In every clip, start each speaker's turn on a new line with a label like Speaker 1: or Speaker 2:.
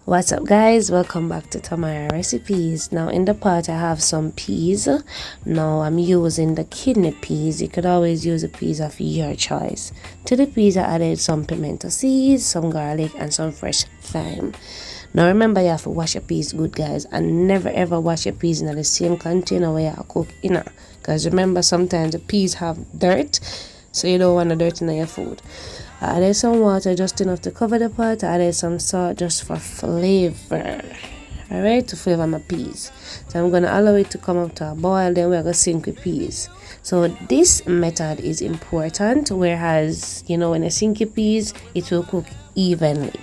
Speaker 1: What's up guys, welcome back to Tamara Recipes. Now in the pot I have some peas. Now I'm using the kidney peas. You could always use the peas of your choice. To the peas I added some pimento seeds, some garlic and some fresh thyme. Now remember you have to wash your peas good guys, and never ever wash your peas in the same container where you cook in. Because remember sometimes the peas have dirt, so you don't want the dirt in your food. I added some water just enough to cover the pot. I added some salt just for flavor. Alright, to flavor my peas. So I'm going to allow it to come up to a boil, then we're going to sink with peas. So this method is important, whereas, when you sink your peas, it will cook evenly.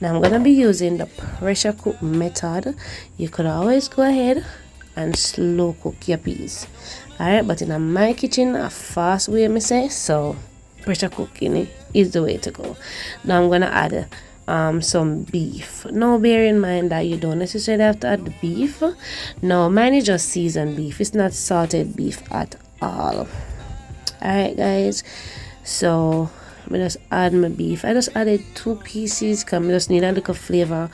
Speaker 1: Now I'm going to be using the pressure cook method. You could always go ahead and slow cook your peas. Alright, but in my kitchen, a fast way, me say, so pressure cooking is the way to go. Now I'm gonna add some beef. Now bear in mind that you don't necessarily have to add the beef. No, mine is just seasoned beef. It's not salted beef at all. Alright guys, so I'm just add my beef. I just added 2 pieces because I just need a little flavor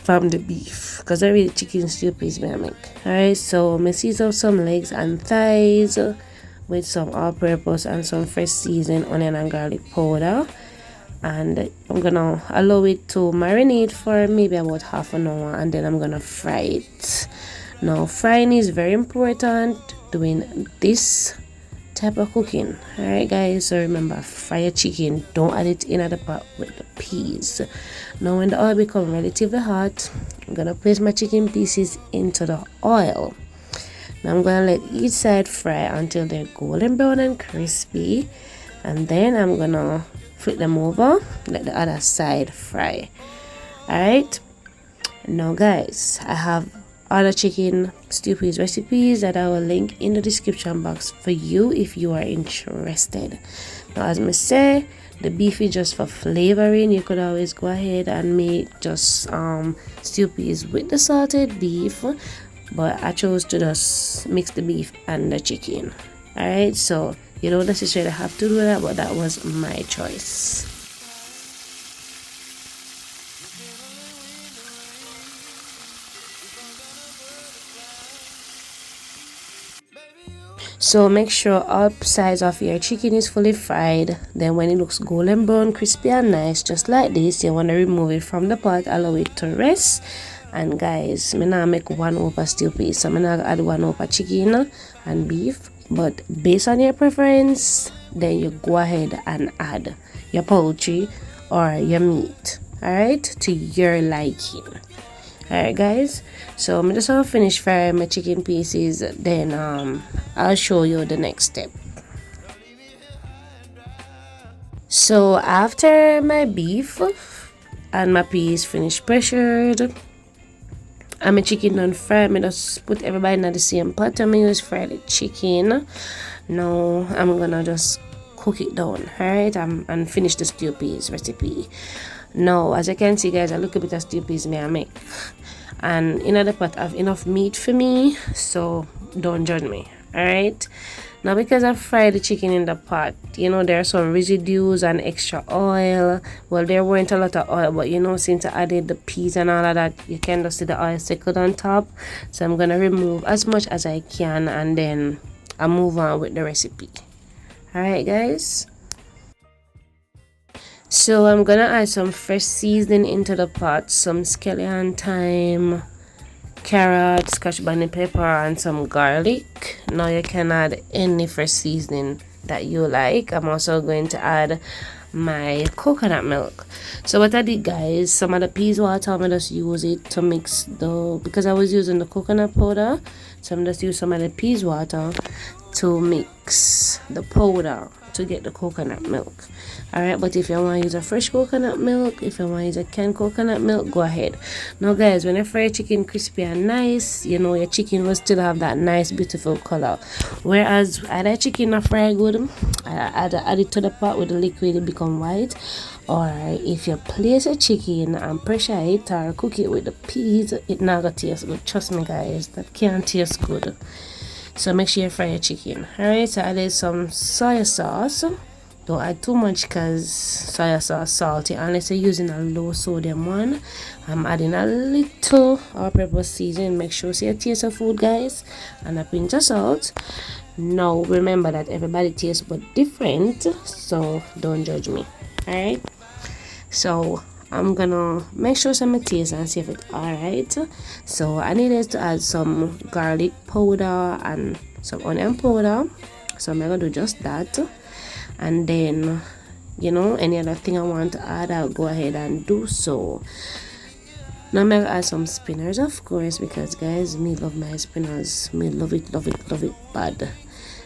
Speaker 1: from the beef, because I really chicken stew piece I make. Alright, so I season some legs and thighs with some all-purpose and some fresh seasoned onion and garlic powder, and I'm gonna allow it to marinate for maybe about half an hour, and then I'm gonna fry it. Now frying is very important doing this type of cooking. Alright guys, so remember, fry your chicken, don't add it in the pot with the peas. Now when the oil becomes relatively hot, I'm gonna place my chicken pieces into the oil. Now I'm going to let each side fry until they're golden brown and crispy, and then I'm going to flip them over, let the other side fry. Alright, now guys, I have other chicken stew peas recipes that I will link in the description box for you if you are interested. Now as I say, the beef is just for flavoring. You could always go ahead and make just stew peas with the salted beef, but I chose to just mix the beef and the chicken. Alright, so you don't necessarily have to do that, but that was my choice. So make sure all sides of your chicken is fully fried. Then when it looks golden brown, crispy and nice, just like this, you want to remove it from the pot, allow it to rest. And guys, I'm gonna make 1 over stew piece, so I'm gonna add 1 over chicken and beef, but based on your preference, then you go ahead and add your poultry or your meat, alright, to your liking. Alright guys, so I'm just gonna finish frying my chicken pieces, then I'll show you the next step. So after my beef and my peas finished pressured and my chicken done fried, I just put everybody in the same pot and I use fry the chicken. Now I'm gonna just cook it down, alright, and finish the stew peas recipe. Now as you can see guys, a little bit of stew peas I make, and in the pot I have enough meat for me, so don't judge me. Alright, now because I fried the chicken in the pot, there are some residues and extra oil. Well, there weren't a lot of oil, but since I added the peas and all of that, you can just see the oil settled on top. So I'm gonna remove as much as I can, and then I'll move on with the recipe. Alright guys, so I'm gonna add some fresh seasoning into the pot, some scallion thyme, carrot, scotch bonnet pepper, and some garlic. Now you can add any fresh seasoning that you like. I'm also going to add my coconut milk. So what I did guys, some of the peas water I'm just use it to mix because I was using the coconut powder, so I'm just use some of the peas water to mix the powder to get the coconut milk. Alright, but if you want to use a fresh coconut milk, if you want to use a canned coconut milk, go ahead. Now guys, when you fry your chicken crispy and nice, your chicken will still have that nice beautiful color. Whereas either chicken not fry good, add it to the pot with the liquid, it become white. Or if you place a chicken and pressure it or cook it with the peas, it not gonna taste good. Trust me guys, that can't taste good. So make sure you fry your chicken. Alright, so I added some soy sauce. Don't add too much because soya sauce salty unless you're using a low sodium one. I'm adding a little all-purpose seasoning. Make sure you taste of food, guys, and a pinch of salt. Now remember that everybody tastes but different, so don't judge me. Alright, so I'm gonna make sure some taste and see if it's alright. So I needed to add some garlic powder and some onion powder, so I'm gonna do just that. And then, you know, any other thing I want to add, I'll go ahead and do so. Now I'm gonna add some spinners, of course, because guys, me love my spinners. Me love it, love it, love it bad.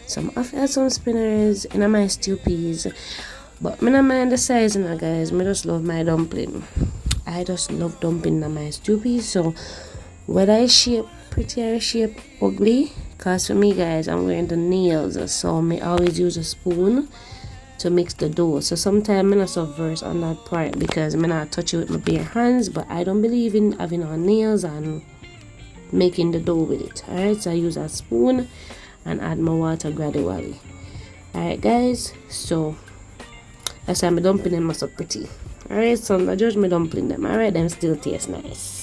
Speaker 1: So I'm gonna add some spinners in my stew peas. But me not mind the size, you know, guys. Me just love my dumpling. I just love dumpling in my stew peas. So whether I shape pretty or shape ugly, cause for me, guys, I'm wearing the nails, so me always use a spoon to mix the dough. So sometimes I'm not so versed on that part because I'm not touch it with my bare hands, but I don't believe in having our nails and making the dough with it. Alright, so I use a spoon and add my water gradually. Alright, guys, so that's why my dumpling them are so pretty. Alright, so don't judge my dumpling them. Alright, them still taste nice.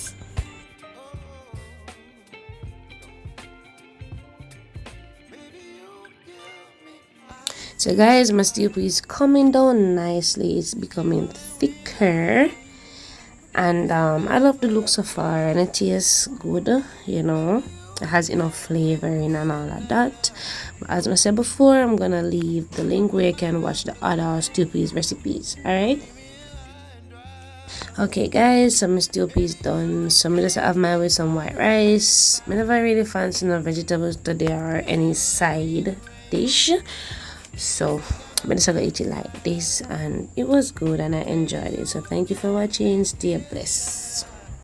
Speaker 1: So guys, my stew is coming down nicely. It's becoming thicker, and I love the look so far, and it tastes good. You know, it has enough flavor in and all of that. But as I said before, I'm gonna leave the link where you can watch the other stew recipes. All right. Okay guys, so my stew is done. So I just have mine with some white rice. I never really fancy no vegetables today or any side dish. So I'm just gonna eat it like this, and it was good and I enjoyed it. So thank you for watching. Stay blessed.